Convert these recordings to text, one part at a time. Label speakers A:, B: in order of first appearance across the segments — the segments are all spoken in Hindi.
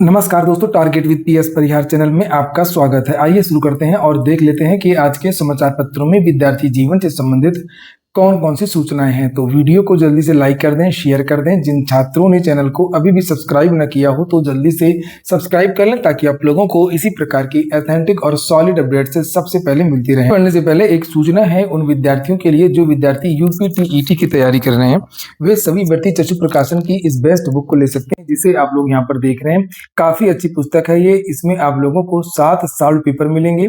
A: नमस्कार दोस्तों, target with PS Parihar channel में आपका स्वागत है। आइए शुरू करते हैं और देख लेते हैं कि आज के समाचार पत्रों में विद्यार्थी जीवन से संबंधित कौन कौन सी सूचनाएं हैं। तो वीडियो को जल्दी से लाइक कर दें, शेयर कर दें। जिन छात्रों ने चैनल को अभी भी सब्सक्राइब न किया हो तो जल्दी से सब्सक्राइब कर लें ताकि आप लोगों को इसी प्रकार की ऑथेंटिक और सॉलिड अपडेट से सबसे पहले मिलती रहे। पढ़ने से पहले एक सूचना है उन विद्यार्थियों के लिए जो विद्यार्थी यूपीटीईटी की तैयारी कर रहे हैं। वे सभी व्यक्ति चक्षु प्रकाशन की इस बेस्ट बुक को ले सकते हैं जिसे आप लोग यहाँ पर देख रहे हैं। काफी अच्छी पुस्तक है ये। इसमें आप लोगों को 7 सॉल्व पेपर मिलेंगे,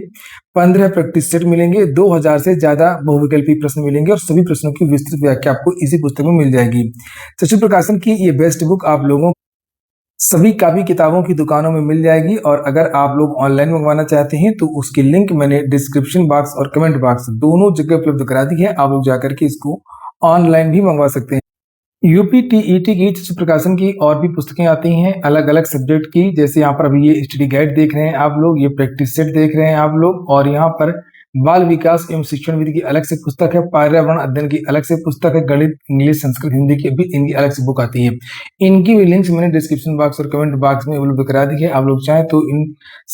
A: 15 प्रैक्टिस सेट मिलेंगे, 2000 से ज्यादा बहुविकल्पी प्रश्न मिलेंगे और सभी प्रश्नों की विस्तृत व्याख्या आपको इसी पुस्तक में मिल जाएगी। चक्षु प्रकाशन की ये बेस्ट बुक आप लोगों सभी कापी किताबों की दुकानों में मिल जाएगी और अगर आप लोग ऑनलाइन मंगवाना चाहते हैं तो उसकी लिंक मैंने डिस्क्रिप्शन बॉक्स और कमेंट बॉक्स दोनों जगह उपलब्ध करा दी है। आप लोग जाकर के इसको ऑनलाइन भी मंगवा सकते हैं। यूपीटीईटी की चक्षु प्रकाशन की और भी पुस्तकें आती हैं अलग अलग सब्जेक्ट की। जैसे यहाँ पर अभी ये स्टडी गाइड देख रहे हैं आप लोग, ये प्रैक्टिस सेट देख रहे हैं आप लोग, और यहाँ पर बाल विकास एवं शिक्षण विधि की अलग से पुस्तक है, पर्यावरण अध्ययन की अलग से पुस्तक है, गणित, इंग्लिश, संस्कृत, हिंदी की भी इनकी अलग से बुक आती है। इनकी भी लिंक्स मैंने डिस्क्रिप्शन बॉक्स और कमेंट बॉक्स में उपलब्ध करा दी है। आप लोग चाहें तो इन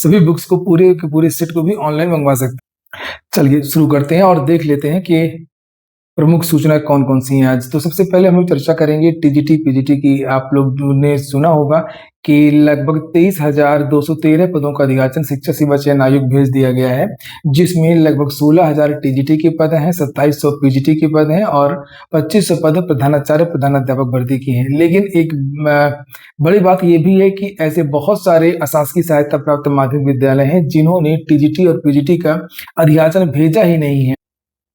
A: सभी बुक्स को पूरे के पूरे सेट को भी ऑनलाइन मंगवा सकते हैं। चलिए शुरू करते हैं और देख लेते हैं कि प्रमुख सूचना कौन कौन सी हैं आज। तो सबसे पहले हम लोग चर्चा करेंगे टीजीटी पीजीटी की। आप लोगों ने सुना होगा कि लगभग 23,213 पदों का अधियाचन शिक्षा सेवा चयन आयोग भेज दिया गया है, जिसमें लगभग 16,000 टीजीटी के पद हैं, 2700 पीजीटी के पद हैं और 2500 पद प्रधानाचार्य प्रधानाध्यापक भर्ती की हैं। लेकिन एक बड़ी बात यह भी है कि ऐसे बहुत सारे अशासकीय सहायता प्राप्त माध्यमिक विद्यालय हैं जिन्होंने टीजीटी और पीजीटी का अधियाचन भेजा ही नहीं है।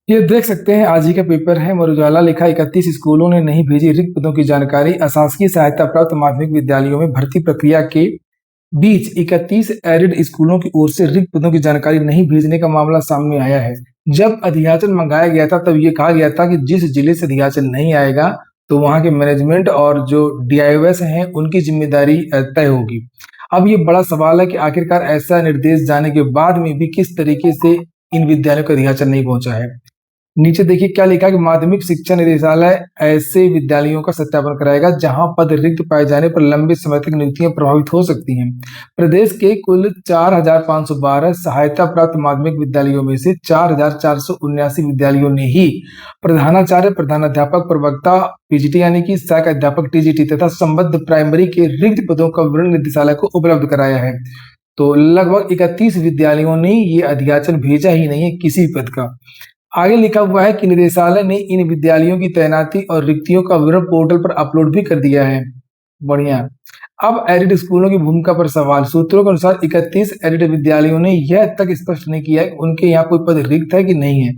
A: ये देख सकते हैं आज ही का पेपर है। अमर उजाला लिखा 31 स्कूलों ने नहीं भेजी रिक्त पदों की जानकारी। अशासकीय सहायता प्राप्त माध्यमिक विद्यालयों में भर्ती प्रक्रिया के बीच 31 एडेड स्कूलों की ओर से रिक्त पदों की जानकारी नहीं भेजने का मामला सामने आया है। जब अधियाचन मंगाया गया था तब ये कहा गया था कि जिस जिले से अधियाचन नहीं आएगा तो वहां के मैनेजमेंट और जो डीआईओएस हैं उनकी जिम्मेदारी तय होगी। अब ये बड़ा सवाल है कि आखिरकार ऐसा निर्देश जाने के बाद में भी किस तरीके से इन विद्यालयों का अधियाचन नहीं पहुंचा है। नीचे देखिए क्या लिखा है कि माध्यमिक शिक्षा निदेशालय ऐसे विद्यालयों का सत्यापन कराएगा जहां पद रिक्त पाए जाने पर लंबे समय तक नियुक्तियां प्रभावित हो सकती हैं। प्रदेश के कुल 4,512 सहायता प्राप्त माध्यमिक विद्यालयों में से 4,479 विद्यालयों ने ही प्रधानाचार्य प्रधानाध्यापक प्रवक्ता पीजीटी यानी कि सहायक अध्यापक टीजीटी तथा संबद्ध प्राइमरी के रिक्त पदों का विवरण निदेशालय को उपलब्ध कराया है। तो लगभग 31 विद्यालयों ने ये अधियाचन भेजा ही नहीं है किसी पद का। आगे लिखा हुआ है कि निदेशालय ने इन विद्यालयों की तैनाती और रिक्तियों का विवरण पोर्टल पर अपलोड भी कर दिया है। बढ़िया। अब एडेड स्कूलों की भूमिका पर सवाल। सूत्रों के अनुसार 31 एडेड विद्यालयों ने यह तक स्पष्ट नहीं किया है उनके यहाँ कोई पद रिक्त है कि नहीं है।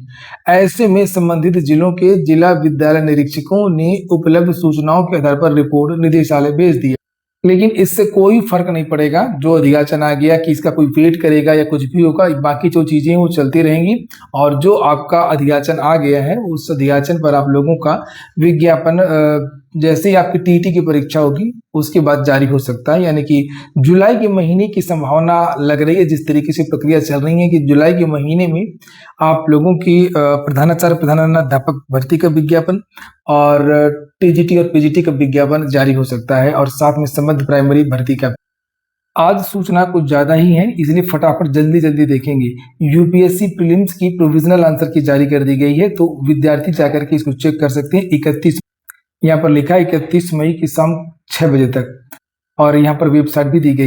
A: ऐसे में संबंधित जिलों के जिला विद्यालय निरीक्षकों ने उपलब्ध सूचनाओं के आधार पर रिपोर्ट निदेशालय भेज दी है। लेकिन इससे कोई फर्क नहीं पड़ेगा। जो अधियाचन आ गया कि इसका कोई वेट करेगा या कुछ भी होगा, बाकी जो चीजें वो चलती रहेंगी और जो आपका अधियाचन आ गया है उस अधियाचन पर आप लोगों का विज्ञापन जैसे ही आपकी टीटी की परीक्षा होगी उसके बाद जारी हो सकता है। यानी कि जुलाई के महीने की संभावना लग रही है। जिस तरीके से प्रक्रिया चल रही है कि जुलाई के महीने में आप लोगों की प्रधानाचार्य प्रधानाध्यापक भर्ती का विज्ञापन और टीजीटी और पीजीटी का विज्ञापन जारी हो सकता है और साथ में संबद्ध प्राइमरी भर्ती का। आज सूचना कुछ ज्यादा ही है इसलिए फटाफट जल्दी जल्दी देखेंगे। यूपीएससी प्रीलिम्स की प्रोविजनल आंसर की जारी कर दी गई है तो विद्यार्थी जाकर के इसको चेक कर सकते हैं। 31 यहाँ पर लिखा है 31 मई की शाम 6 बजे तक और यहाँ पर वेबसाइट भी दी गई।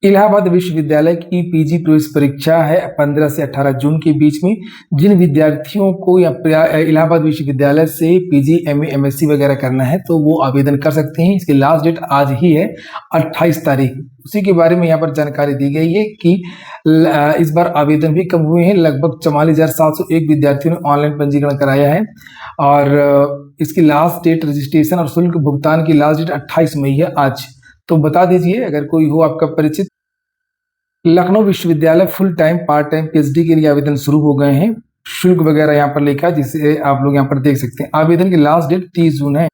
A: इलाहाबाद विश्वविद्यालय की पीजी प्रवेश परीक्षा है 15 से 18 जून के बीच में। जिन विद्यार्थियों को इलाहाबाद विश्वविद्यालय से पीजी एमए एमएससी वगैरह करना है तो वो आवेदन कर सकते हैं। इसकी लास्ट डेट आज ही है 28 तारीख। उसी के बारे में यहाँ पर जानकारी दी गई है कि इस बार आवेदन भी कम हुए हैं। लगभग 44,701 विद्यार्थियों ने ऑनलाइन पंजीकरण कराया है और इसकी लास्ट डेट रजिस्ट्रेशन और शुल्क भुगतान की लास्ट डेट 28 मई है आज। तो बता दीजिए अगर कोई हो आपका परिचित। लखनऊ विश्वविद्यालय full time part time PhD के लिए आवेदन शुरू हो गए हैं। शुल्क वगैरह यहाँ पर लिखा है जिसे आप लोग यहाँ पर देख सकते हैं। आवेदन की लास्ट डेट 30 जून है।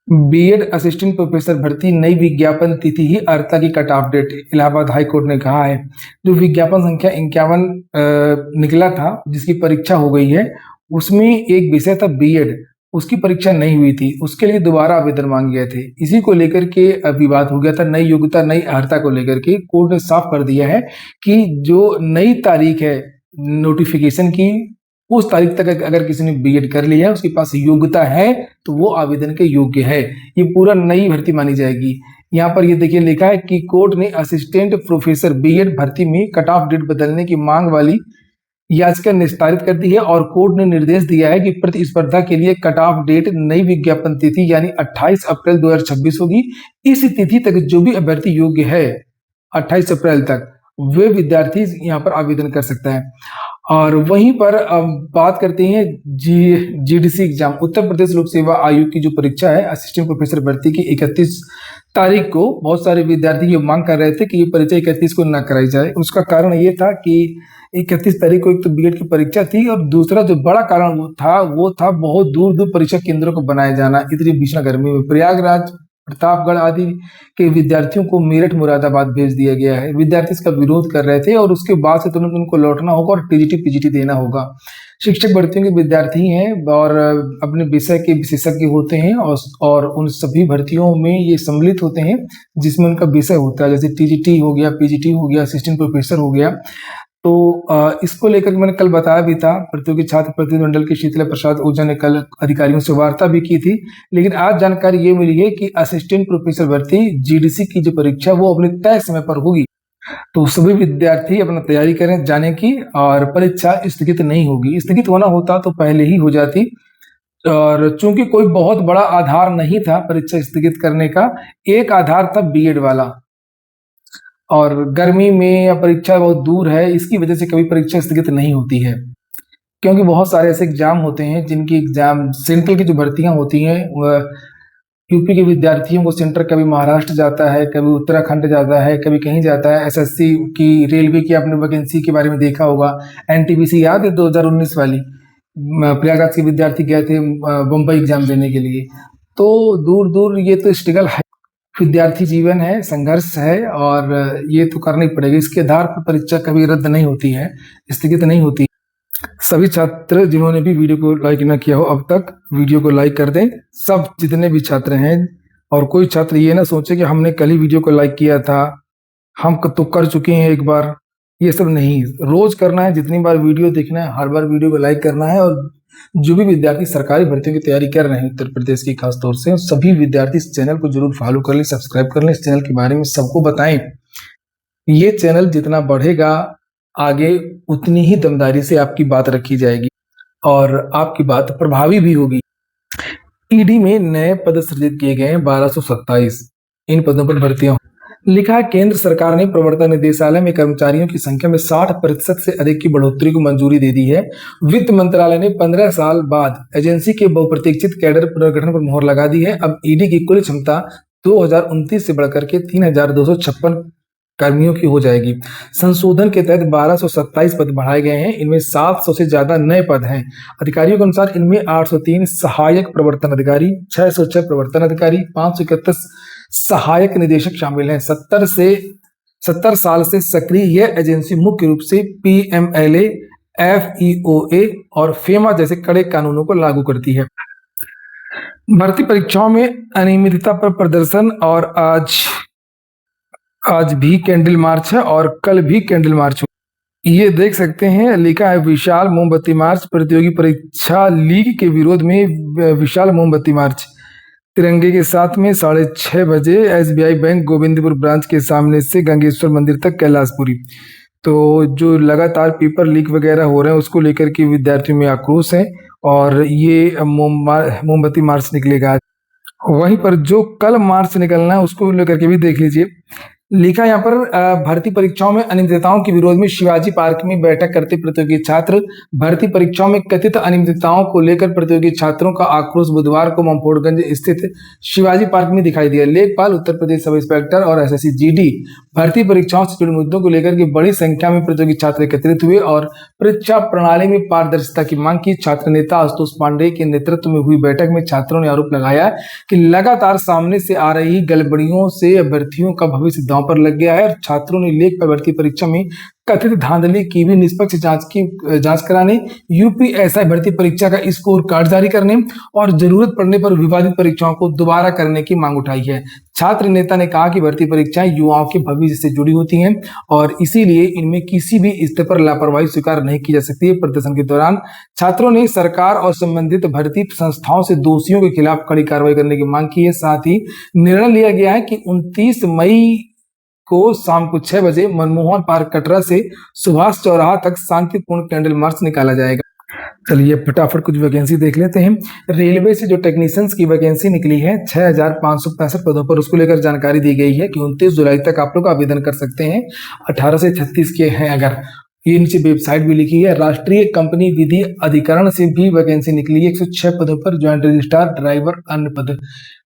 A: बीएड असिस्टेंट प्रोफेसर भर्ती नई विज्ञापन तिथि ही अर्ता की cut off date. Allahabad high court ने कहा है जो विज्ञापन संख्या 51 निकला था जिसकी परीक्षा हो गई है उसमें एक विषय था बीएड उसकी परीक्षा नहीं हुई थी, उसके लिए दोबारा आवेदन मांगे गए थे। इसी को लेकर के विवाद हो गया था। नई योग्यता नई अर्हता को लेकर के कोर्ट ने साफ कर दिया है कि जो नई तारीख है नोटिफिकेशन की, उस तारीख तक अगर किसी ने बीएड कर लिया है, उसके पास योग्यता है, तो वो आवेदन के योग्य है। ये पूरा नई भर्ती मानी जाएगी। यहाँ पर ये देखिए लिखा है कि कोर्ट ने असिस्टेंट प्रोफेसर बीएड भर्ती में कट ऑफ डेट बदलने की मांग वाली याचिका निस्तारित कर दी है और कोर्ट ने निर्देश दिया है कि प्रतिस्पर्धा के लिए कट ऑफ डेट नई विज्ञापन तिथि यानी 28 अप्रैल 2026 होगी। इस तिथि तक जो भी अभ्यर्थी योग्य है 28 अप्रैल तक वे विद्यार्थी यहाँ पर आवेदन कर सकता है। और वहीं पर अब बात करते हैं जीडीसी एग्जाम, उत्तर प्रदेश लोक सेवा आयोग की जो परीक्षा है असिस्टेंट प्रोफेसर भर्ती की 31 तारीख को बहुत सारे विद्यार्थी ये मांग कर रहे थे कि ये परीक्षा 31 को ना कराई जाए। उसका कारण ये था कि 31 तारीख को एक तो बीएड की परीक्षा थी और दूसरा जो बड़ा कारण वो था बहुत दूर दूर परीक्षा केंद्रों को बनाए जाना। इतनी भीषण गर्मी में प्रयागराज, प्रतापगढ़ आदि के विद्यार्थियों को मेरठ, मुरादाबाद भेज दिया गया है। विद्यार्थी इसका विरोध कर रहे थे और उसके बाद से तुरंत उनको लौटना होगा और टीजीटी पीजीटी देना होगा। शिक्षक भर्तियों के विद्यार्थी हैं और अपने विषय के विशेषज्ञ होते हैं और उन सभी भर्तियों में ये सम्मिलित होते हैं जिसमें उनका विषय होता है, जैसे टीजीटी हो गया, पीजीटी हो गया, असिस्टेंट प्रोफेसर हो गया। तो इसको लेकर मैंने कल बताया भी था। प्रतियोगी छात्र प्रतिनिधिमंडल के शीतला प्रसाद ओझा ने कल अधिकारियों से वार्ता भी की थी, लेकिन आज जानकारी ये मिली है कि असिस्टेंट प्रोफेसर भर्ती जीडीसी की जो परीक्षा वो अपने तय समय पर होगी। तो सभी विद्यार्थी अपना तैयारी करें जाने की और परीक्षा स्थगित नहीं होगी। स्थगित होना होता तो पहले ही हो जाती, और चूंकि कोई बहुत बड़ा आधार नहीं था परीक्षा स्थगित करने का, एक आधार था बीएड वाला, और गर्मी में या परीक्षा बहुत दूर है, इसकी वजह से कभी परीक्षा स्थगित नहीं होती है। क्योंकि बहुत सारे ऐसे एग्जाम होते हैं जिनकी एग्जाम सेंट्रल की जो भर्तियां होती हैं यूपी के विद्यार्थियों को सेंटर कभी महाराष्ट्र जाता है, कभी उत्तराखंड जाता है, कभी कहीं जाता है। एसएससी की, रेलवे की आपने वैकेंसी के बारे में देखा होगा। एनटीपीसी याद है 2019 वाली, प्रयागराज के विद्यार्थी गए थे बम्बई एग्जाम देने के लिए। तो दूर दूर ये तो स्ट्रगल है, विद्यार्थी जीवन है, संघर्ष है और ये तो करना ही पड़ेगा। इसके आधार पर परीक्षा कभी रद्द नहीं होती है, स्थगित नहीं होती। सभी छात्र जिन्होंने भी वीडियो को लाइक ना किया हो अब तक, वीडियो को लाइक कर दें। सब जितने भी छात्र हैं, और कोई छात्र ये ना सोचे कि हमने कल ही वीडियो को लाइक किया था, हम तो कर चुके हैं एक बार। ये सब नहीं, रोज करना है, जितनी बार वीडियो देखना है हर बार वीडियो को लाइक करना है। और जो भी विद्यार्थी सरकारी भर्तियों की तैयारी कर रहे हैं उत्तर प्रदेश की खास तौर से, सभी विद्यार्थी इस चैनल को जरूर फॉलो कर लें, सब्सक्राइब कर लें। इस चैनल के बारे में सबको बताएं। ये चैनल जितना बढ़ेगा आगे, उतनी ही दमदारी से आपकी बात रखी जाएगी और आपकी बात प्रभावी भी होगी। ईडी में नए पद सृजित किए गए हैं 1227। इन पदों पर भर्तियां लिखा है, केंद्र सरकार ने प्रवर्तन निदेशालय में कर्मचारियों की संख्या में 60% से अधिक की बढ़ोतरी को मंजूरी दे दी है। वित्त मंत्रालय ने 15 साल बाद एजेंसी के बहुप्रतीक्षित कैडर पुनर्गठन पर मोहर लगा दी है। अब ईडी की कुल क्षमता 2029 से बढ़कर के 3256 कर्मियों की हो जाएगी। संशोधन के तहत 1227 पद बढ़ाए गए हैं। इनमें 700 से ज्यादा नए पद हैं। अधिकारियों के अनुसार इनमें 803 सहायक प्रवर्तन अधिकारी, 606 प्रवर्तन अधिकारी, 531 सहायक निदेशक शामिल हैं। 70 साल से सक्रिय यह एजेंसी मुख्य रूप से पीएमएलए, एफईओए और फेमा जैसे कड़े कानूनों को लागू करती है। भर्ती परीक्षाओं में अनियमितता पर प्रदर्शन, और आज भी कैंडल मार्च है और कल भी कैंडल मार्च हो। ये देख सकते हैं, लिखा है विशाल मोमबत्ती मार्च। प्रतियोगी परीक्षा लीग के विरोध में विशाल मोमबत्ती मार्च तिरंगे के साथ में 6:30 बजे एसबीआई बैंक गोविंदपुर ब्रांच के सामने से गंगेश्वर मंदिर तक कैलाशपुरी। तो जो लगातार पेपर लीक वगैरह हो रहे हैं उसको लेकर के विद्यार्थियों में आक्रोश है और ये मोमबत्ती मार्च निकलेगा। वहीं पर जो कल मार्च निकलना है उसको लेकर के भी देख लीजिए। लिखा यहाँ पर भर्ती परीक्षाओं में अनियमितताओं के विरोध में शिवाजी पार्क में बैठक करते प्रतियोगी छात्र। भर्ती परीक्षाओं में कथित अनियमितताओं को लेकर प्रतियोगी छात्रों का आक्रोश बुधवार को ममफोड़गंज स्थित शिवाजी पार्क में दिखाई दिया। लेखपाल, उत्तर प्रदेश सब इंस्पेक्टर और एसएससी जीडी भर्ती परीक्षाओं से जुड़े मुद्दों को लेकर के बड़ी संख्या में प्रतियोगी छात्र एकत्रित हुए और परीक्षा प्रणाली में पारदर्शिता की मांग की। छात्र नेता आशुतोष पांडे के नेतृत्व में हुई बैठक में छात्रों ने आरोप लगाया कि लगातार सामने से आ रही गड़बड़ियों से अभ्यर्थियों का भविष्य दांव पर लग गया है और छात्रों ने लेख भर्ती परीक्षा में कथित धांधली की भी निष्पक्ष जांच कराने, यूपीएसआई भर्ती परीक्षा का स्कोर कार्ड जारी करने और जरूरत पड़ने पर विवादित परीक्षाओं को दोबारा करने की मांग उठाई है। छात्र नेता ने कहा कि भर्ती परीक्षाएं युवाओं के भविष्य से जुड़ी होती हैं और इसीलिए इनमें किसी भी स्तर पर लापरवाही स्वीकार नहीं की जा सकती है। प्रदर्शन के दौरान छात्रों ने सरकार और संबंधित भर्ती संस्थाओं से दोषियों के खिलाफ कड़ी कार्रवाई करने की मांग की है। साथ ही निर्णय लिया गया है कि 29 मई को शाम को 6 बजे मनमोहन पार्क कटरा से सुभाष चौराहा तक शांतिपूर्ण कैंडल मार्च निकाला जाएगा। चलिए फटाफट कुछ वैकेंसी देख लेते हैं। रेलवे से जो टेक्नीशियंस की वैकेंसी निकली है 6565 पदों पर, उसको लेकर जानकारी दी गई है कि 29 जुलाई तक आप लोग आवेदन कर सकते हैं। 18 से 36 के हैं अगर। ये नीचे वेबसाइट भी लिखी है। राष्ट्रीय कंपनी विधि अधिकरण से भी वैकेंसी निकली है 106 पदों पर, ज्वाइंट रजिस्ट्रार, ड्राइवर, अन्य पद।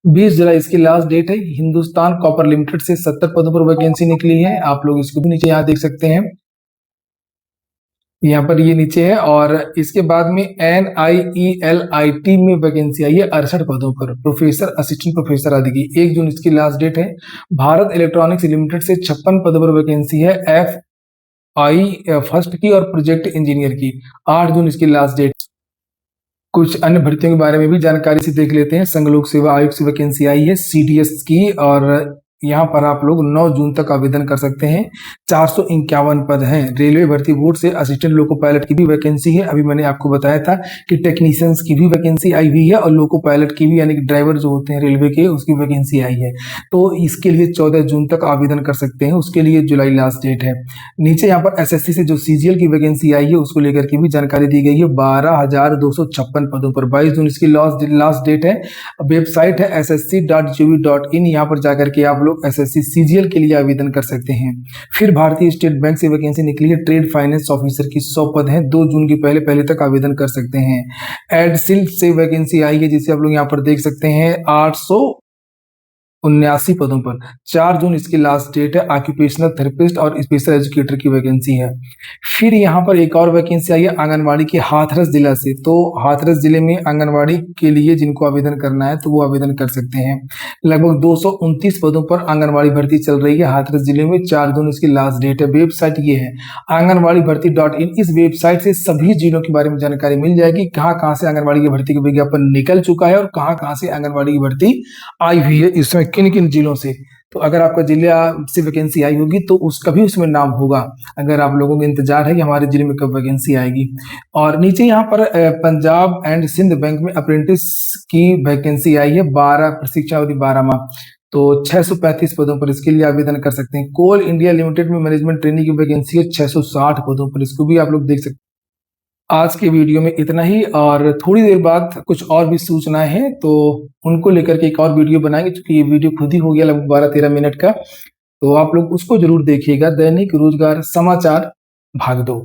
A: 20 जुलाई इसकी लास्ट डेट है। हिंदुस्तान कॉपर लिमिटेड से 70 पदों पर वैकेंसी निकली है। आप लोग इसको भी नीचे यहाँ देख सकते हैं, यहाँ पर ये नीचे है। और इसके बाद में NIELIT में वैकेंसी आई है 68 पदों पर, प्रोफेसर, असिस्टेंट प्रोफेसर आदि की। 1 जून इसकी लास्ट डेट है। भारत इलेक्ट्रॉनिक्स लिमिटेड से 56 पदों पर वैकेंसी है, FI फर्स्ट की और प्रोजेक्ट इंजीनियर की। 8 जून इसकी लास्ट डेट। कुछ अन्य भर्तियों के बारे में भी जानकारी से देख लेते हैं। संघ लोक सेवा आयोग से वैकेंसी आई है CDS की, और यहाँ पर आप लोग 9 जून तक आवेदन कर सकते हैं। 451 पद हैं। रेलवे भर्ती बोर्ड से असिस्टेंट लोको पायलट की भी वैकेंसी है। अभी मैंने आपको बताया था कि टेक्नीशियंस की भी वैकेंसी आई हुई है और लोको पायलट की भी, यानी कि ड्राइवर जो होते हैं रेलवे के, उसकी वैकेंसी आई है। तो इसके लिए 14 जून तक आवेदन कर सकते हैं, उसके लिए जुलाई लास्ट डेट है। नीचे यहाँ पर SSC से जो CGL की वैकेंसी आई है उसको लेकर के भी जानकारी दी गई है 12,256 पदों पर। 22 जून इसकी लास्ट डेट है। वेबसाइट है ssc.gov.in, यहाँ पर जाकर के आप लोग SSC CGL के लिए आवेदन कर सकते हैं। फिर भारतीय स्टेट बैंक से वैकेंसी निकली है ट्रेड फाइनेंस ऑफिसर की, 100 पद हैं। 2 जून के पहले तक आवेदन कर सकते हैं। एडसिल से वैकेंसी आई है जिसे आप लोग यहाँ पर देख सकते हैं 879 पदों पर। 4 जून इसकी लास्ट डेट है। ऑक्यूपेशनल थेरेपिस्ट और स्पेशल एजुकेटर की वैकेंसी है। फिर यहाँ पर एक और वैकेंसी आई है आंगनवाड़ी के हाथरस जिला से। तो हाथरस जिले में आंगनवाड़ी के लिए जिनको आवेदन करना है तो वो आवेदन कर सकते हैं। लगभग 229 पदों पर आंगनवाड़ी भर्ती चल रही है हाथरस जिले में। 4 जून इसकी लास्ट डेट है। वेबसाइट ये है आंगनवाड़ी-भर्ती.in। इस वेबसाइट से सभी जिलों के बारे में जानकारी मिल जाएगी, कहाँ से आंगनवाड़ी की भर्ती का विज्ञापन निकल चुका है और कहाँ से आंगनवाड़ी की भर्ती आई हुई है, इसमें किन किन जिलों से। तो अगर आपका जिला से वैकेंसी आई होगी तो उसका भी उसमें नाम होगा, अगर आप लोगों को इंतजार है कि हमारे जिले में कब वैकेंसी आएगी। और नीचे यहाँ पर पंजाब एंड सिंध बैंक में अप्रेंटिस की वैकेंसी आई है 12 प्रशिक्षण अवधि 12 माह। तो 635 पदों पर इसके लिए आवेदन कर सकते हैं। कोल इंडिया लिमिटेड में मैनेजमेंट ट्रेनिंग की वैकेंसी है 660 पदों पर, इसको भी आप लोग देख सकते हैं। आज के वीडियो में इतना ही, और थोड़ी देर बाद कुछ और भी सूचनाएं हैं तो उनको लेकर के एक और वीडियो बनाएंगे, क्योंकि ये वीडियो खुद ही हो गया लगभग 12-13 मिनट का। तो आप लोग उसको जरूर देखिएगा। दैनिक रोजगार समाचार भाग 2।